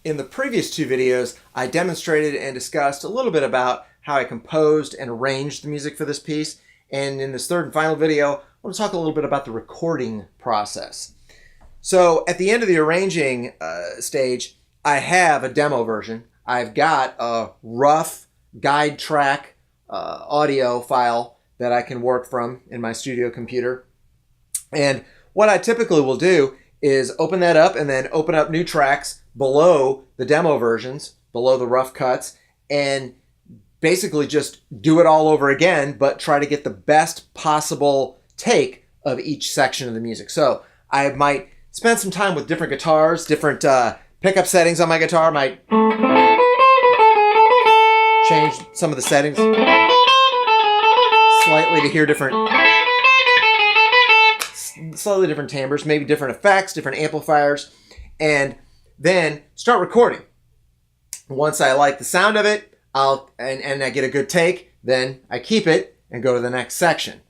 In the previous two videos, I demonstrated and discussed a little bit about how I composed and arranged the music for this piece. And in this third and final video, I want to talk a little bit about the recording process. So at the end of the arranging stage, I have a demo version. I've got a rough guide track audio file that I can work from in my studio computer. And what I typically will do is open that up and then open up new tracks below the demo versions, below the rough cuts, and basically just do it all over again, but try to get the best possible take of each section of the music. So I might spend some time with different guitars, different pickup settings on my guitar, might change some of the settings slightly to hear slightly different timbres, maybe different effects, different amplifiers, and then start recording. Once I like the sound of it, and I get a good take, then I keep it and go to the next section.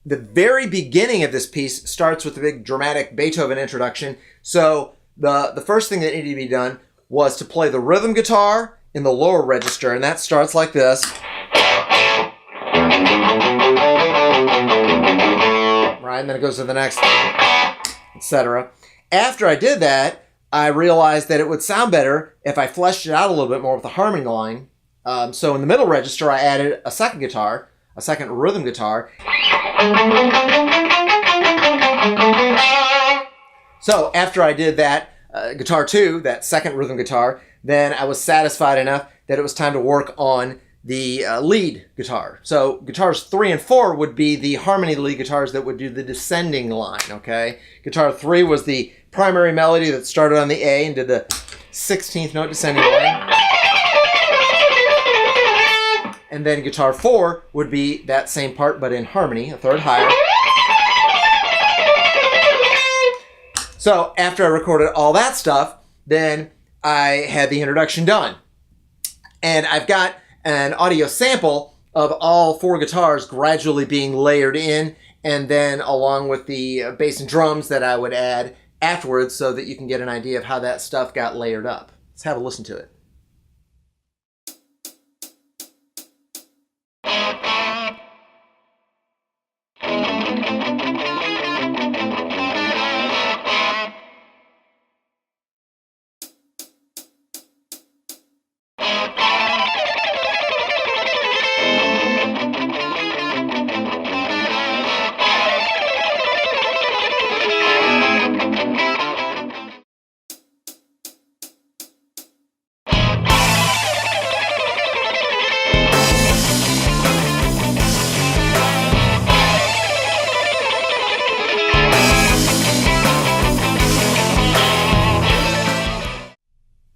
The very beginning of this piece starts with the big dramatic Beethoven introduction. So the first thing that needed to be done was to play the rhythm guitar in the lower register, and that starts like this. Right, and then it goes to the next, etc. After I did that, I realized that it would sound better if I fleshed it out a little bit more with the harmony line. So in the middle register, I added a second guitar, a second rhythm guitar. So after I did that guitar 2, that second rhythm guitar, then I was satisfied enough that it was time to work on the lead guitar. So guitars 3 and 4 would be the harmony lead guitars that would do the descending line, okay? Guitar 3 was the primary melody that started on the A and did the 16th note descending line. And then guitar 4 would be that same part but in harmony, a third higher. So after I recorded all that stuff, then I had the introduction done. And I've got an audio sample of all 4 guitars gradually being layered in, and then along with the bass and drums that I would add afterwards so that you can get an idea of how that stuff got layered up. Let's have a listen to it.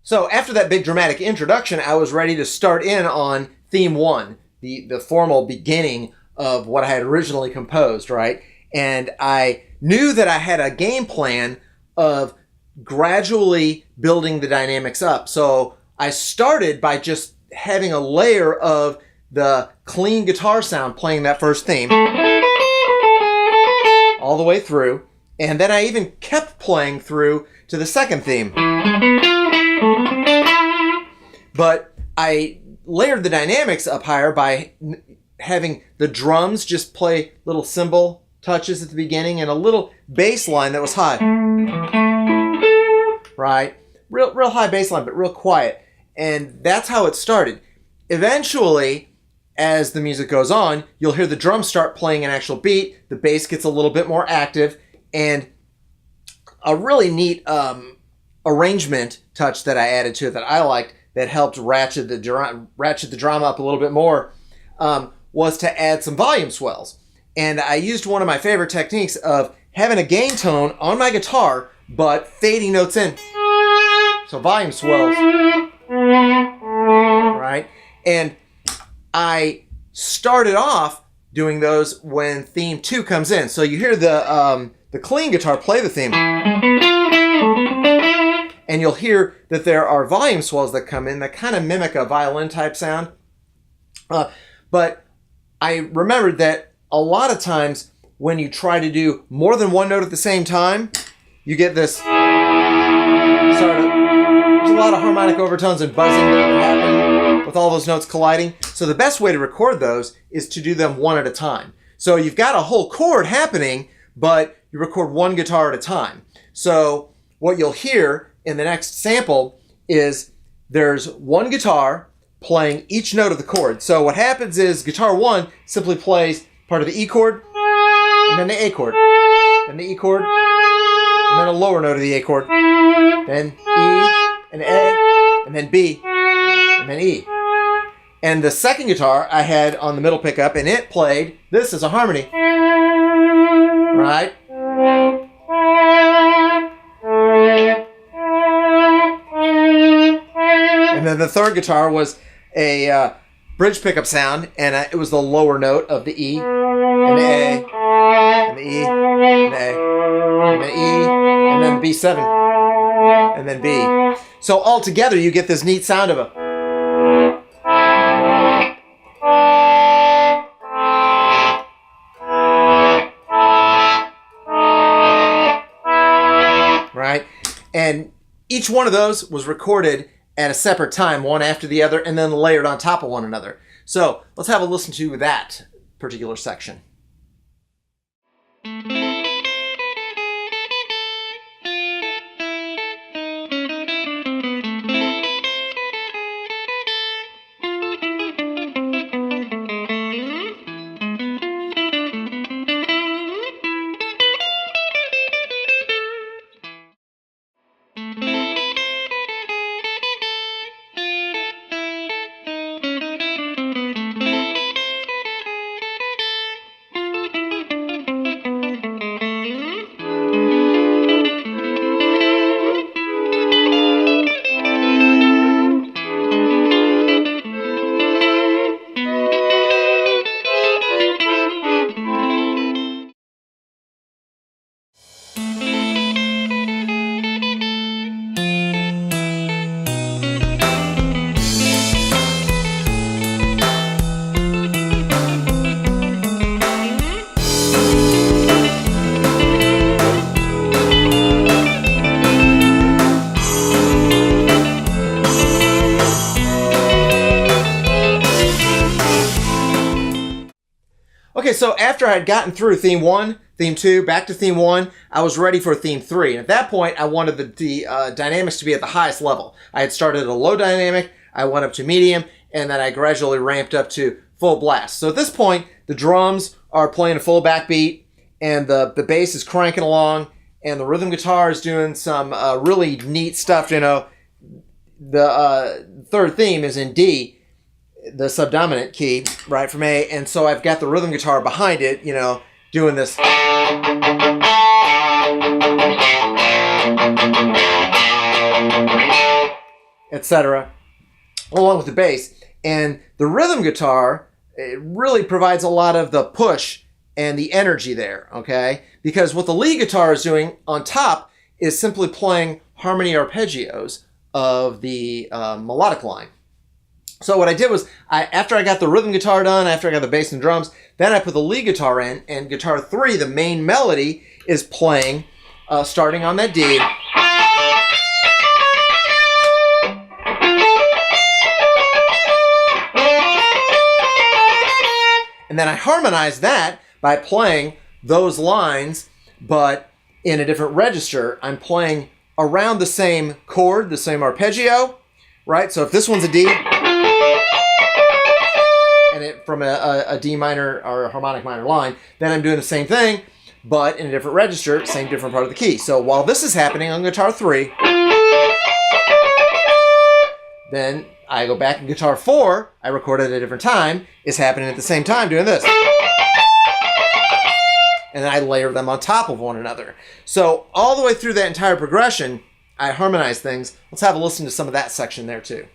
So after that big dramatic introduction, I was ready to start in on theme 1, the formal beginning of what I had originally composed, right? And I knew that I had a game plan of gradually building the dynamics up. So I started by just having a layer of the clean guitar sound playing that first theme all the way through. And then I even kept playing through to the second theme. But I layered the dynamics up higher by having the drums just play little cymbal touches at the beginning and a little bass line that was high. Right? Real high bass line, but real quiet. And that's how it started. Eventually, as the music goes on, you'll hear the drums start playing an actual beat, the bass gets a little bit more active, and a really neat arrangement touch that I added to it that I liked that helped ratchet the drama up a little bit more was to add some volume swells. And I used one of my favorite techniques of having a gain tone on my guitar but fading notes in. So volume swells. Right? And I started off doing those when theme 2 comes in. So you hear the clean guitar play the theme. And you'll hear that there are volume swells that come in that kind of mimic a violin type sound. But I remembered that a lot of times when you try to do more than one note at the same time, you get this sort of There's a lot of harmonic overtones and buzzing that would happen with all those notes colliding. So the best way to record those is to do them one at a time. So you've got a whole chord happening, but you record one guitar at a time. So what you'll hear in the next sample is there's one guitar playing each note of the chord. So what happens is guitar 1 simply plays part of the E chord, and then the A chord, then the E chord, and then a lower note of the A chord, then E, and A, and then B, and then E. And the second guitar I had on the middle pickup, and it played this as a harmony, right? And then the third guitar was a bridge pickup sound, and it was the lower note of the E, and the A, and the E, and the A, and the E, and then the B7, and then B. So all together you get this neat sound of a... Right? And each one of those was recorded at a separate time, one after the other, and then layered on top of one another. So let's have a listen to that particular section. Okay, so after I had gotten through theme 1, theme 2, back to theme 1, I was ready for theme 3. And at that point, I wanted the dynamics to be at the highest level. I had started at a low dynamic, I went up to medium, and then I gradually ramped up to full blast. So at this point, the drums are playing a full backbeat, and the bass is cranking along, and the rhythm guitar is doing some really neat stuff. You know, the third theme is in D, the subdominant key, right, from A, and so I've got the rhythm guitar behind it, you know, doing this, etc., along with the bass. And the rhythm guitar, it really provides a lot of the push and the energy there, okay? Because what the lead guitar is doing on top is simply playing harmony arpeggios of the melodic line. So what I did was, after I got the rhythm guitar done, after I got the bass and drums, then I put the lead guitar in, and guitar 3, the main melody, is playing, starting on that D. And then I harmonize that by playing those lines, but in a different register. I'm playing around the same chord, the same arpeggio, right? So if this one's a D, and it from a D minor or a harmonic minor line, then I'm doing the same thing, but in a different register, same different part of the key. So while this is happening on guitar 3, then I go back in guitar 4, I record at a different time, is happening at the same time doing this. And then I layer them on top of one another. So all the way through that entire progression, I harmonize things. Let's have a listen to some of that section there too.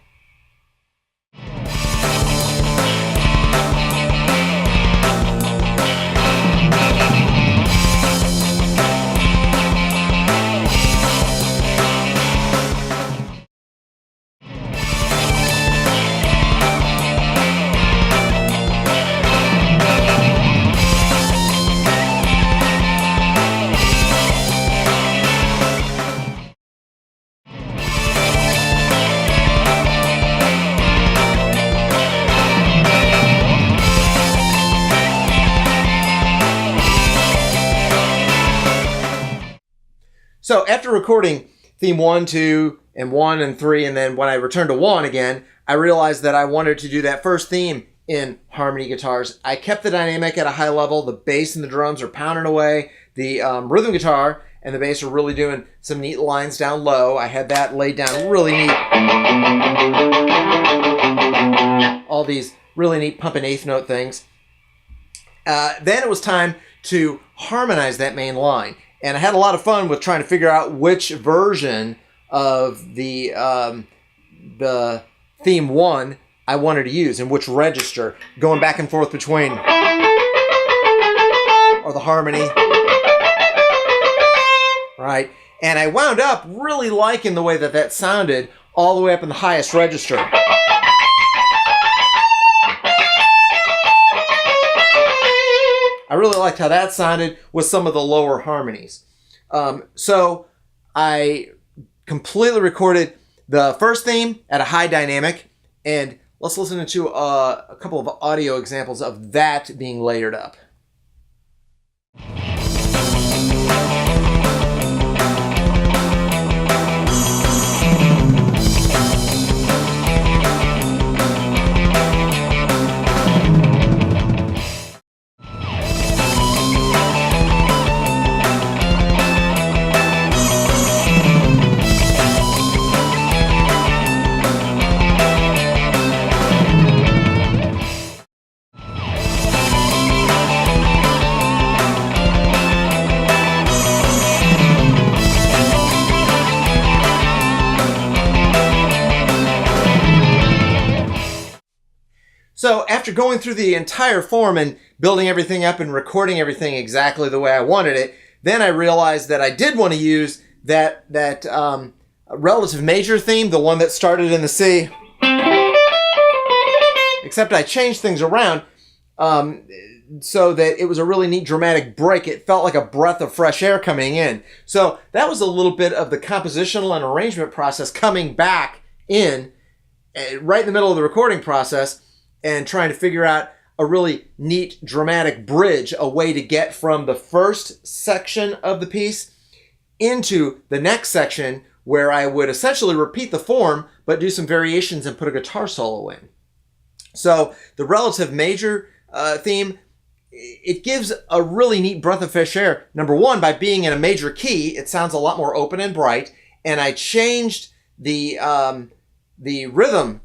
So after recording theme 1, 2, and 1 and 3, and then when I returned to 1 again, I realized that I wanted to do that first theme in harmony guitars. I kept the dynamic at a high level. The bass and the drums are pounding away. The rhythm guitar and the bass are really doing some neat lines down low. I had that laid down really neat. All these really neat pump and eighth note things. Then it was time to harmonize that main line. And I had a lot of fun with trying to figure out which version of the theme 1 I wanted to use and which register, going back and forth between or the harmony, right? And I wound up really liking the way that that sounded all the way up in the highest register. I really liked how that sounded with some of the lower harmonies. So I completely recorded the first theme at a high dynamic, and let's listen to a couple of audio examples of that being layered up. So after going through the entire form and building everything up and recording everything exactly the way I wanted it, then I realized that I did want to use that relative major theme, the one that started in the C, except I changed things around so that it was a really neat dramatic break. It felt like a breath of fresh air coming in. So that was a little bit of the compositional and arrangement process coming back in right in the middle of the recording process, and trying to figure out a really neat dramatic bridge, a way to get from the first section of the piece into the next section, where I would essentially repeat the form but do some variations and put a guitar solo in. So the relative major theme, it gives a really neat breath of fresh air. Number one, by being in a major key, it sounds a lot more open and bright, and I changed the rhythm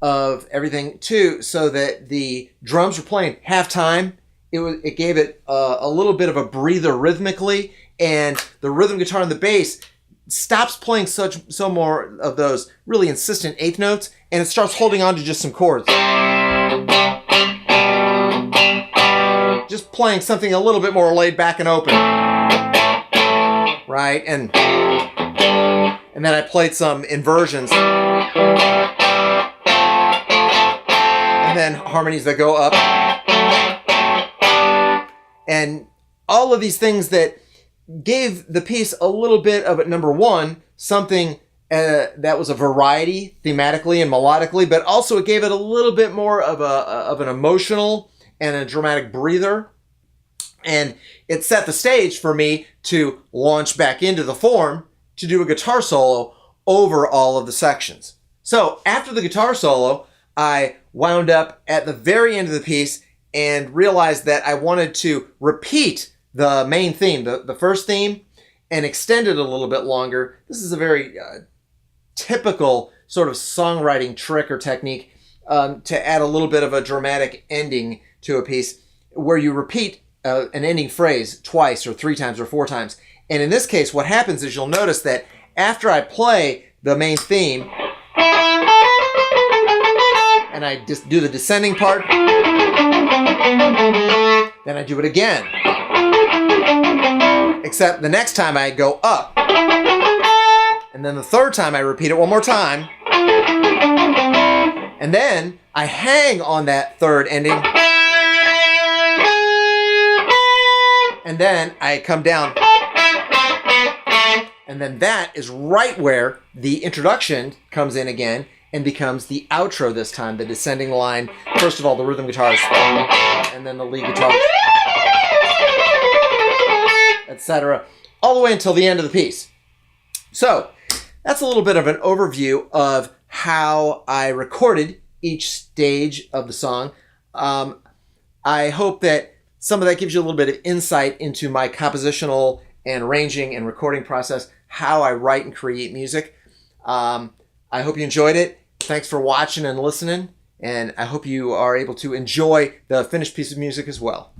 of everything too, so that the drums were playing half time. It gave it a little bit of a breather rhythmically, and the rhythm guitar and the bass stops playing so more of those really insistent eighth notes, and it starts holding on to just some chords. Just playing something a little bit more laid back and open, right? And then I played some inversions, and then harmonies that go up, and all of these things that gave the piece a little bit of, number one, something that was a variety thematically and melodically, but also it gave it a little bit more of an emotional and a dramatic breather. And it set the stage for me to launch back into the form to do a guitar solo over all of the sections. So after the guitar solo, I wound up at the very end of the piece and realized that I wanted to repeat the main theme, the first theme, and extend it a little bit longer. This is a very typical sort of songwriting trick or technique to add a little bit of a dramatic ending to a piece, where you repeat an ending phrase twice or three times or four times. And in this case, what happens is you'll notice that after I play the main theme, and I just do the descending part, then I do it again. Except the next time I go up. And then the third time I repeat it one more time. And then I hang on that third ending. And then I come down. And then that is right where the introduction comes in again and becomes the outro this time, the descending line. First of all, the rhythm guitars, and then the lead guitars, etc. All the way until the end of the piece. So that's a little bit of an overview of how I recorded each stage of the song. I hope that some of that gives you a little bit of insight into my compositional and arranging and recording process, how I write and create music. I hope you enjoyed it. Thanks for watching and listening, and I hope you are able to enjoy the finished piece of music as well.